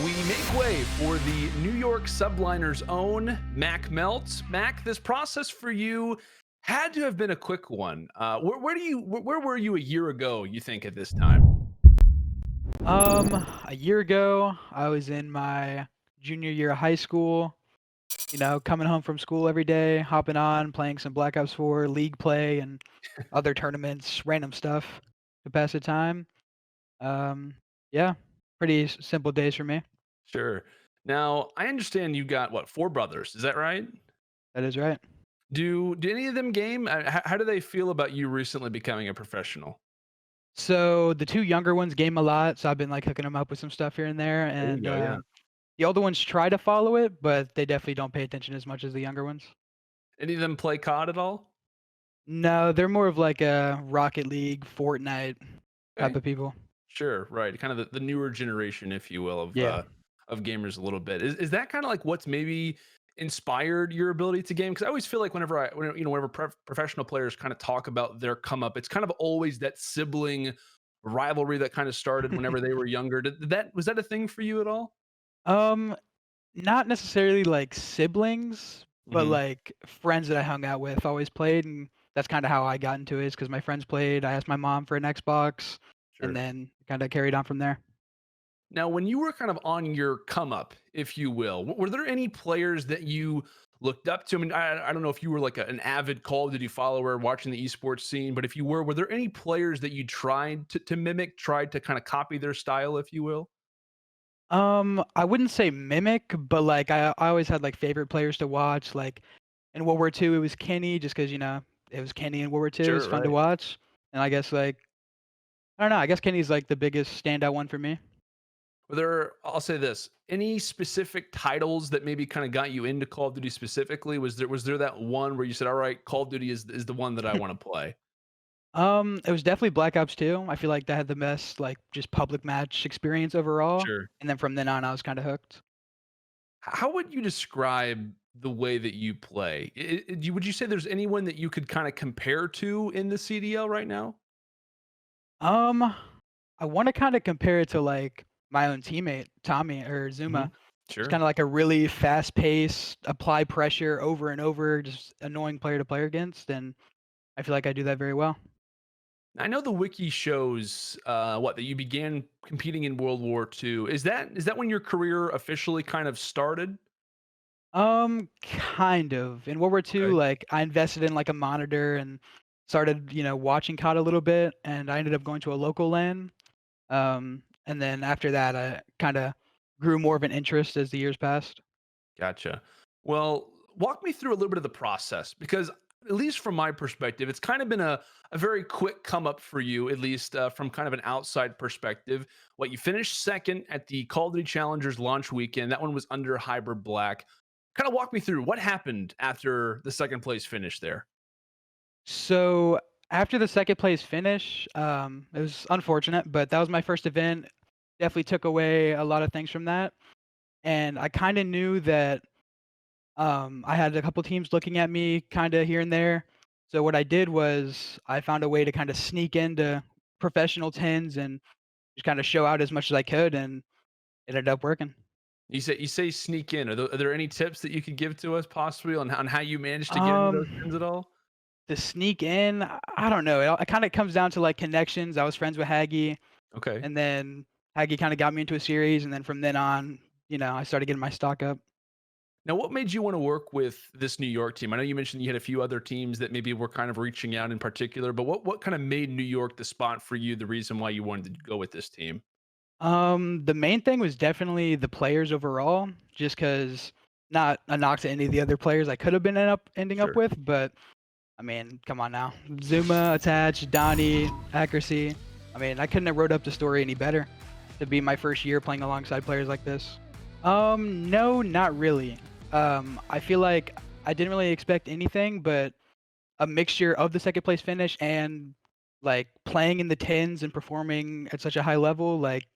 we make way for the New York Subliners' own Mack Melt. Mac, this process for you had to have been a quick one. Where were you a year ago, you think, at this time? A year ago, I was in my junior year of high school, coming home from school every day, hopping on, playing some Black Ops 4 league play and other tournaments, random stuff to pass the time. Um, yeah, pretty simple days for me. Sure. Now, I understand you got what, four brothers, is that right? That is right. Do any of them game? How do they feel about you recently becoming a professional? So the two younger ones game a lot, so I've been like hooking them up with some stuff here and there, There you and go, yeah. the older ones try to follow it, but they definitely don't pay attention as much as the younger ones. Any of them play COD at all? No, they're more of like a Rocket League, Fortnite type Okay. of people. Sure, right. Kind of the newer generation, if you will, Yeah. of gamers a little bit. Is that kind of like what's maybe inspired your ability to game? Because I always feel like whenever professional players kind of talk about their come up, it's kind of always that sibling rivalry that kind of started whenever they were younger. Did that was that a thing for you at all? Um, Not necessarily like siblings, but Hmm. like friends that I hung out with always played, and that's kinda how I got into it is because my friends played, I asked my mom for an Xbox, and Sure. then kinda carried on from there. Now, when you were kind of on your come up, if you will, were there any players that you looked up to? I mean, I don't know if you were like an avid Call of Duty follower watching the esports scene, but if you were there any players that you tried to mimic, tried to kind of copy their style, if you will? I wouldn't say mimic, but like I always had like favorite players to watch, like in World War II, it was Kenny just 'cause, it was Kenny in World War II, it was Sure, fun to right. watch, and I guess, like I don't know, I guess Kenny's, like, the biggest standout one for me. Were there, I'll say this, any specific titles that maybe kind of got you into Call of Duty specifically? Was there that one where you said, all right, Call of Duty is the one that I want to play? It was definitely Black Ops 2. I feel like that had the best, like, just public match experience overall, Sure. and then from then on, I was kinda hooked. How would you describe the way that you play? Would you say there's anyone that you could kind of compare to in the CDL right now? Um, I wanna kinda compare it to, like, my own teammate, Tommy or Hmm. Zuma. It's Sure. kinda like a really fast pace, apply pressure over and over, just annoying player to play against, and I feel like I do that very well. I know the wiki shows what that you began competing in World War II. Is that when your career officially kind of started? Kind of. In World War II, Okay. like, I invested in, like, a monitor and started, watching COD a little bit, and I ended up going to a local LAN. And then after that, I kinda grew more of an interest as the years passed. Gotcha. Well, walk me through a little bit of the process because, at least from my perspective, it's kind of been a very quick come up for you, at least from kind of an outside perspective. What you finished second at the Call of Duty Challengers launch weekend. That one was under Hybrid Black. Kind of walk me through what happened after the second place finish there. So, after the 2nd place finish, it was unfortunate, but that was my first event. Definitely took away a lot of things from that, and I kinda knew that I had a couple teams looking at me kinda here and there. So what I did was I found a way to kinda sneak into professional tens and just kinda show out as much as I could, and it ended up working. You say sneak in. Are there any tips that you could give to us possibly on how you managed to get into those pins at Um, all? to sneak in, I don't know. It kinda comes down to, like, connections. I was friends with Haggy, Okay. and then Haggy kinda got me into a series, and then from then on, I started getting my stock up. Now, what made you want to work with this New York team? I know you mentioned you had a few other teams that maybe were kind of reaching out in particular, but what kind of made New York the spot for you? The reason why you wanted to go with this team? The main thing was definitely the players overall, just 'cause not a knock to any of the other players I could have been ending up Sure. with, but I mean, come on now. Zuma, Attach, Donnie, Accuracy. I mean, I couldn't have wrote up the story any better to be my first year playing alongside players like this. No, not really. I feel like I didn't really expect anything, but a mixture of the 2nd place finish and like playing in the tens and performing at such a high level, like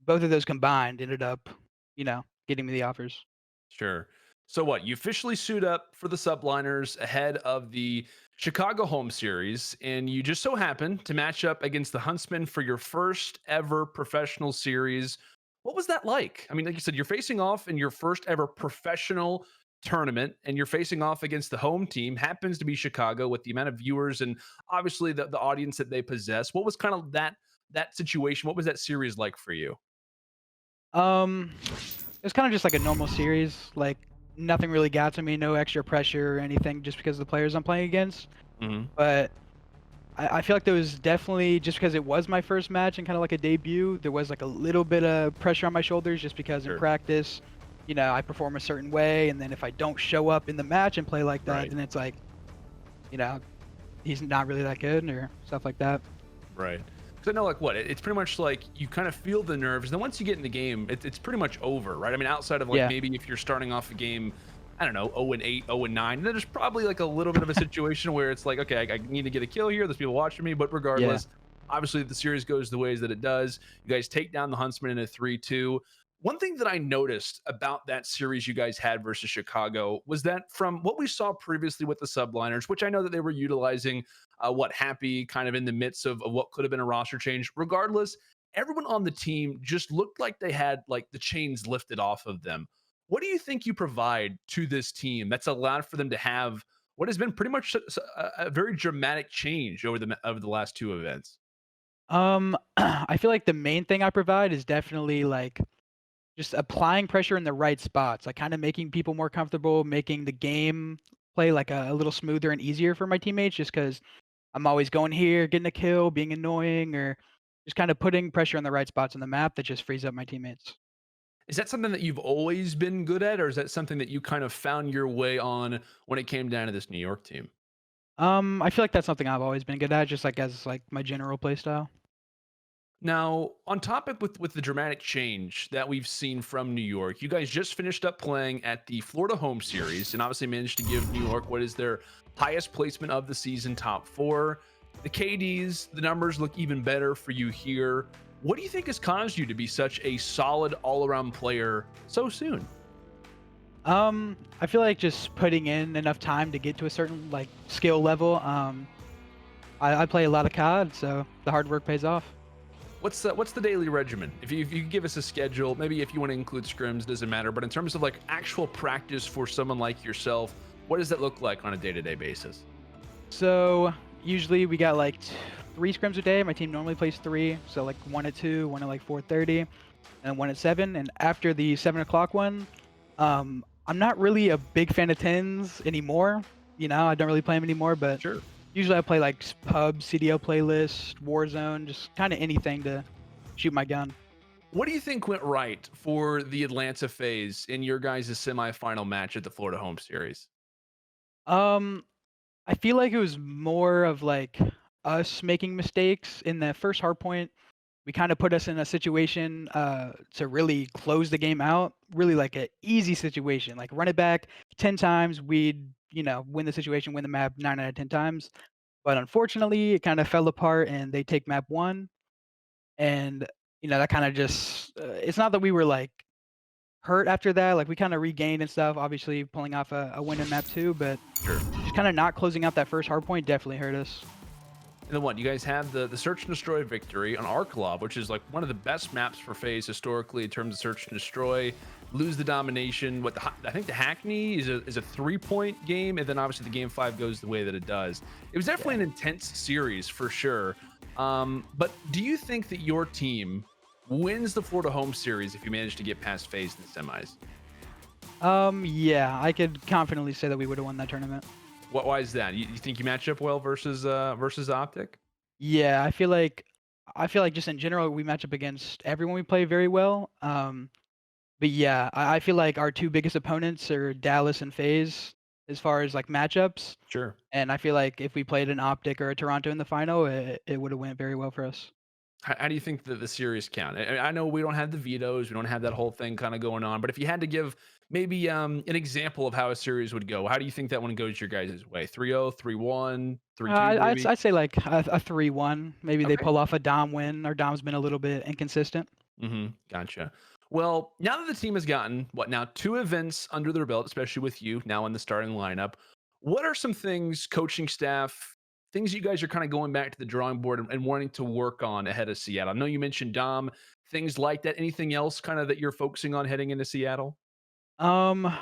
both of those combined ended up, getting me the offers. Sure. So what? You officially suit up for the Subliners ahead of the Chicago home series, and you just so happen to match up against the Huntsmen for your first ever professional series. What was that like? I mean, like you said, you're facing off in your first ever professional tournament and you're facing off against the home team, happens to be Chicago with the amount of viewers and obviously the audience that they possess. What was kind of that situation? What was that series like for you? It was kind of just like a normal series. Like nothing really got to me, no extra pressure or anything, just because of the players I'm playing against. Mhm. But I feel like there was definitely just because it was my first match and kind of like a debut, there was like a little bit of pressure on my shoulders just because in Sure. practice, I perform a certain way, and then if I don't show up in the match and play like that, Right. then it's like, you know, he's not really that good or stuff like that. Right. Because I know, like, it's pretty much like you kind of feel the nerves. Then once you get in the game, it's pretty much over, right? I mean, outside of like Yeah. maybe if you're starting off a game, I don't know, 0-8, 0-9, then there's probably like a little bit of a situation where it's like, okay, I need to get a kill here. There's people watching me, but Yeah. regardless, obviously the series goes the ways that it does. You guys take down the Huntsman in a 3-2. One thing that I noticed about that series you guys had versus Chicago was that from what we saw previously with the Subliners, which I know that they were utilizing what Happy kind of in the midst of what could have been a roster change. Regardless, everyone on the team just looked like they had like the chains lifted off of them. What do you think you provide to this team that's allowed for them to have what has been pretty much a very dramatic change over the last two events? I feel like the main thing I provide is definitely like just applying pressure in the right spots, like kind of making people more comfortable, making the game play like a little smoother and easier for my teammates. Just because I'm always going here, getting a kill, being annoying, or just kind of putting pressure in the right spots on the map that just frees up my teammates. Is that something that you've always been good at, or is that something that you kind of found your way on when it came down to this New York team? I feel like that's something I've always been good at, just like as like my general play style. Now, on topic with the dramatic change that we've seen from New York, you guys just finished up playing at the Florida home series and obviously managed to give New York what is their highest placement of the season, top four. The KDs, the numbers look even better for you here. What do you think has caused you to be such a solid all-around player so soon? I feel like just putting in enough time to get to a certain like skill level. I play a lot of COD, so the hard work pays off. What's the daily regimen? If you could give us a schedule, maybe if you want to include scrims, doesn't matter. But in terms of like actual practice for someone like yourself, what does that look like on a day-to-day basis? So usually we got like 3 scrims a day. My team normally plays 3, so like one at 2, one at like 4:30, and one at 7. And after the 7 o'clock one, I'm not really a big fan of 10s anymore. I don't really play them anymore, but Sure. usually I play like pub, CDO playlist, Warzone, just kind of anything to shoot my gun. What do you think went right for the Atlanta phase in your guys' semifinal match at the Florida home series? Um, I feel like it was more of like us making mistakes in the first hard point. We kind of put us in a situation to really close the game out, really like an easy situation, like run it back 10 times, we'd win the situation, win the map 9 out of 10 times. But unfortunately, it kind of fell apart, and they take map one, and that kind of just it's not that we were like hurt after that, like we kind of regained and stuff. Obviously, pulling off a win in map two, but Sure. just kind of not closing out that first hard point definitely hurt us. And then what? You guys have the search and destroy victory on Arklov, which is like one of the best maps for phase historically in terms of search and destroy. Lose the domination. I think the Hackney is a 3-point game, and then obviously the game 5 goes the way that it does. It was definitely Yeah. an intense series for sure. But do you think that your team wins the Florida home series if you manage to get past phase in the semis? Yeah, I could confidently say that we would have won that tournament. Why is that? You think you match up well versus Optic? Yeah, I feel like just in general we match up against everyone we play very well. But yeah, I feel like our two biggest opponents are Dallas and FaZe as far as like matchups. Sure. And I feel like if we played an Optic or a Toronto in the final, it would have went very well for us. How do you think that the series count? I know we don't have the vetoes, we don't have that whole thing kind of going on, but if you had to give maybe an example of how a series would go, how do you think that one goes your guys' way? 3-0, 3-1, 3-2 maybe? I'd say like a 3-1. Maybe they Okay. pull off a Dom win. Our Dom's been a little bit inconsistent. Gotcha. Well, now that the team has gotten now 2 events under their belt, especially with you now in the starting lineup, what are some things, coaching staff, things you guys are kind of going back to the drawing board and wanting to work on ahead of Seattle? I know you mentioned Dom. things like that? Anything else kind of that you're focusing on heading into Seattle? Um,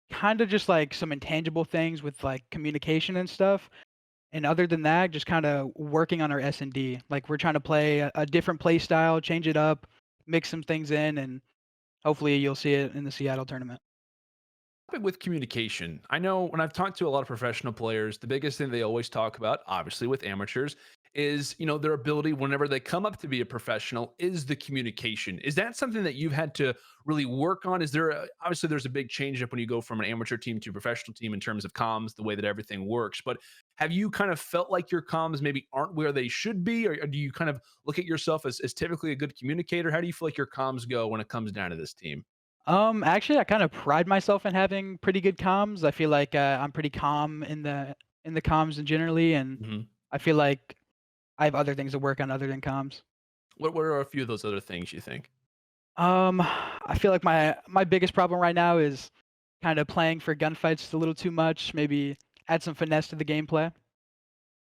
Kinda just like some intangible things with like communication and stuff. And other than that, just kinda working on our S&D. Like we're trying to play a different play style, change it up, mix some things in, and hopefully you'll see it in the Seattle tournament. With communication, I know when I've talked to a lot of professional players, the biggest thing they always talk about, obviously with amateurs, is their ability whenever they come up to be a professional is the communication. Is that something that you've had to really work on? Is there obviously there's a big change up when you go from an amateur team to a professional team in terms of comms, the way that everything works. But have you kind of felt like your comms maybe aren't where they should be, or do you kind of look at yourself as typically a good communicator? How do you feel like your comms go when it comes down to this team? Actually, I kind of pride myself in having pretty good comms. I feel like I'm pretty calm in the comms and generally, and Mhm. I feel like I have other things to work on other than comms. What are a few of those other things you think? I feel like my biggest problem right now is kind of playing for gunfights a little too much. Maybe add some finesse to the gameplay.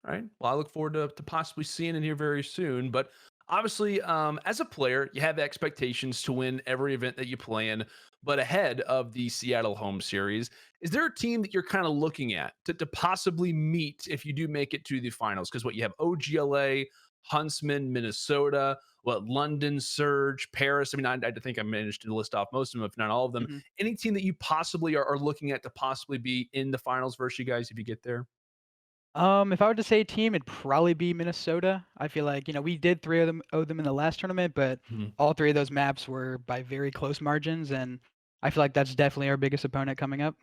All right. Well, I look forward to possibly seeing it here very soon. But obviously, as a player, you have expectations to win every event that you play in. But ahead of the Seattle home series, is there a team that you're kind of looking at to possibly meet if you do make it to the finals? Because what you have OGLA, Huntsman, Minnesota, what London, Surge, Paris. I mean, I think I managed to list off most of them, if not all of them. Mhm. Any team that you possibly are looking at to possibly be in the finals versus you guys if you get there? If I were to say a team, it'd probably be Minnesota. I feel like, we did 3 of them owe them in the last tournament, but Mhm. all 3 of those maps were by very close margins, and I feel like that's definitely our biggest opponent coming up.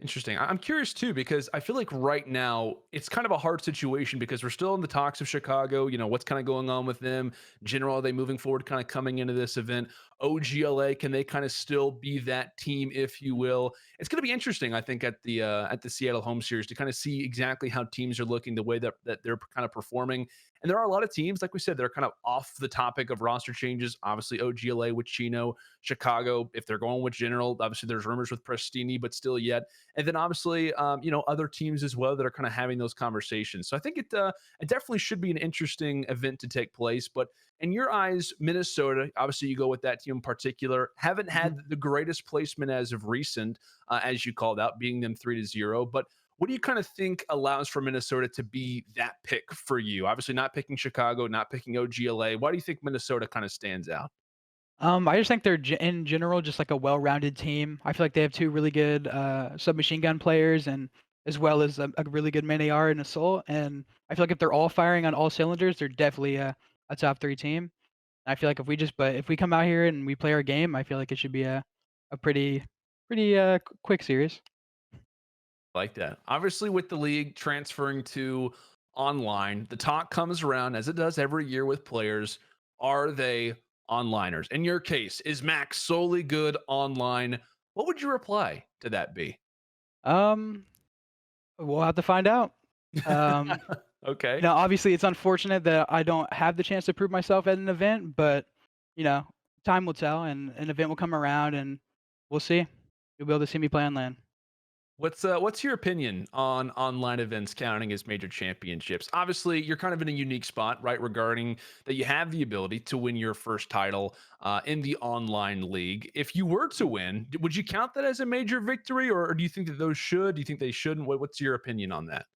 Interesting. I'm curious too because I feel like right now it's kind of a hard situation because we're still in the talks of Chicago. What's kind of going on with them? General, are they moving forward, kind of coming into this event? OGLA, can they kind of still be that team, if you will? It's going to be interesting, I think, at the Seattle home series to kind of see exactly how teams are looking, the way that they're kind of performing. And there are a lot of teams, like we said, that are kind of off the topic of roster changes. Obviously, OGLA with Chino, Chicago, if they're going with General, obviously there's rumors with Prestini, but still yet. And then obviously, other teams as well that are kind of having those conversations. So I think it definitely should be an interesting event to take place. But in your eyes, Minnesota, obviously you go with that team in particular, haven't Mhm. had the greatest placement as of recent, as you called out, being them 3-0. But what do you kind of think allows for Minnesota to be that pick for you? Obviously, not picking Chicago, not picking OGLA. Why do you think Minnesota kind of stands out? I just think they're in general just like a well-rounded team. I feel like they have 2 really good submachine gun players and as well as a really good Menear and Assault. And I feel like if they're all firing on all cylinders, they're definitely a top 3 team. I feel like if we come out here and we play our game, I feel like it should be a pretty quick series. Like that. Obviously, with the league transferring to online, the talk comes around as it does every year with players. Are they onliners? In your case, is Max solely good online? What would your reply to that be? Um, we'll have to find out. Um, Okay. Obviously, it's unfortunate that I don't have the chance to prove myself at an event, but you know, time will tell, and an event will come around, and we'll see. You'll be able to see me play on LAN. What's your opinion on online events counting as major championships? Obviously, you're kind of in a unique spot, right? Regarding that, you have the ability to win your first title in the online league. If you were to win, would you count that as a major victory, or do you think that those should? Do you think they shouldn't? What's your opinion on that?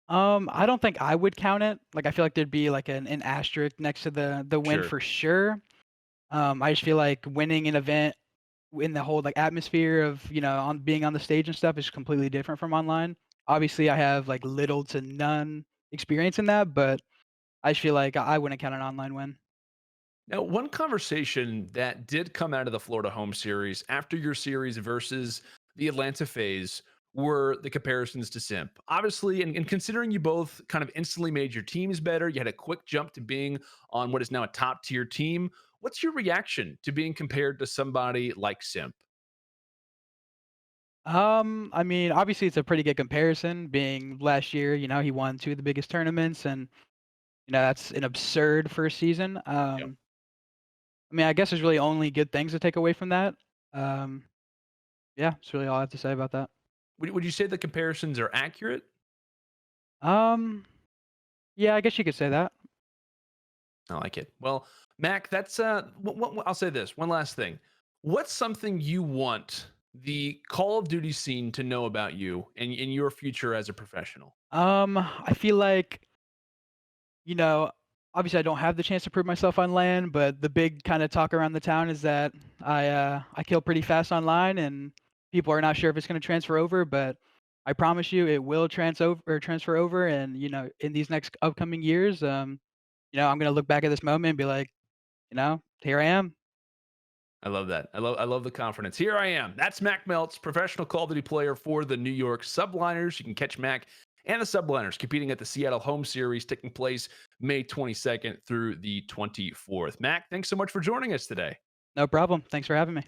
I don't think I would count it. Like, I feel like there'd be like an asterisk next to the win Sure. for sure. I just feel like winning an event in the whole like atmosphere of on being on the stage and stuff is completely different from online. Obviously, I have like little to none experience in that, but I just feel like I wouldn't count an online win. Now, one conversation that did come out of the Florida home series after your series versus the Atlanta phase were the comparisons to Simp. Obviously, and considering you both kind of instantly made your teams better, you had a quick jump to being on what is now a top tier team. What's your reaction to being compared to somebody like Simp? I mean, obviously it's a pretty good comparison being last year, he won 2 of the biggest tournaments and that's an absurd first season. Yep. I mean, I guess there's really only good things to take away from that. Um, yeah, that's really all I have to say about that. Would you say the comparisons are accurate? Um, yeah, I guess you could say that. I like it. Well, Mac, that's I'll say this one last thing. What's something you want the Call of Duty scene to know about you and in your future as a professional? I feel like, you know, obviously I don't have the chance to prove myself on LAN, but the big kind of talk around the town is that I kill pretty fast online, and people are not sure if it's going to transfer over, but I promise you it will transfer over, and in these next upcoming years, I'm going to look back at this moment and be like, here I am. I love that. I love the confidence. Here I am. That's Mac Meltz, professional Call of Duty player for the New York Subliners. You can catch Mac and the Subliners competing at the Seattle Home Series, taking place May 22nd through the 24th. Mac, thanks so much for joining us today. No problem. Thanks for having me.